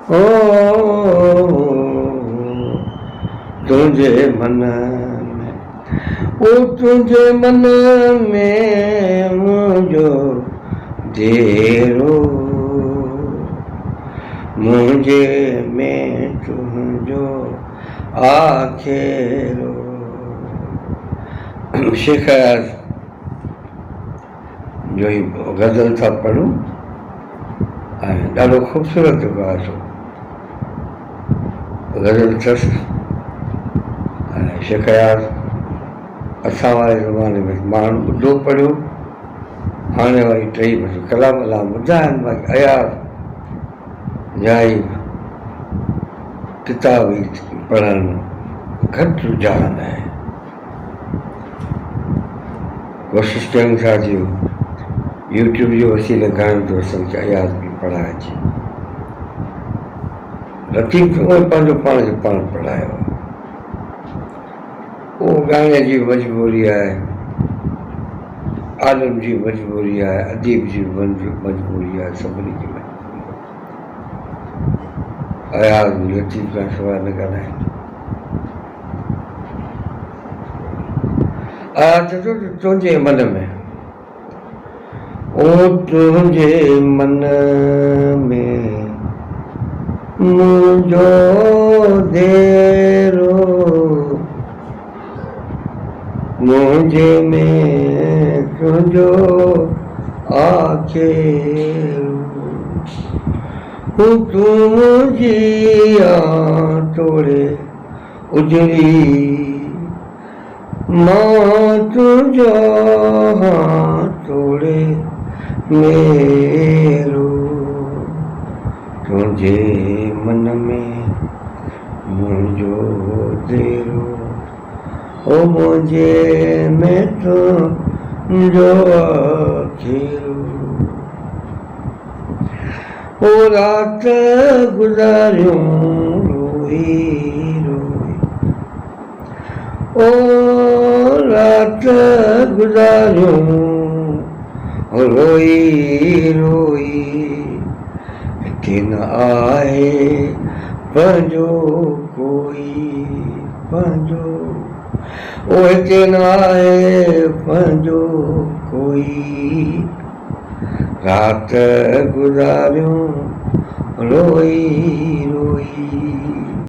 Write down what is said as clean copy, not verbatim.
ओ तुझे मन में, ओ तुझे मन में मुझो देरो, मुझे में तुझो आखेरो। शेख अयाज़ जो ही गज़ल था पढ़ूं ऐं ॾाढो ख़ूबसूरत ॻाल्हि गज़ल अथसि। ऐं शेख अयाज़ असां वारे ज़माने में माण्हू ॿुधो पढ़ियो, हाणे वरी टई बसि कलाम ॿुधा आहिनि। बाक़ी अयाज़ जा ई किताब ई पढ़णु घटि रुझान आहे। कोशिशि कयूं था जी यूट्यूब जो वसीले घणनि दोस्तनि खे अयाज़ बि पढ़ाइजे। लतीफ़ उहे पंहिंजो पाण खे पाण पढ़ायो, उहो ॻाइण जी मजबूरी आहे, आलिम जी मजबूरी आहे, अदीब जी मजबूरी आहे, सभिनी जी मजबूरी। अयाज़ बि लतीफ़ खां सवाइ न ॻाल्हाइनि। आयाज़ चओ त तुंहिंजे मन में, ओ तुंहिंजे मन में मुझो देरो, मुझे में तुझो आखेरो, तुम जिया तोड़े उजड़ी, मां तुझो तोड़े मेरो, तुझे मन में मुझो देरो, ओ मुझे में तुझो आखेरो। ओ रात गुज़ारियूं रोई रोई, ओ रात गुज़ारियूं रोई रोई, हिते न आहे पंहिंजो कोई पंहिंजो, ओ हिते न आहे पंहिंजो कोई, रात गुज़ारियूं रोई रोई।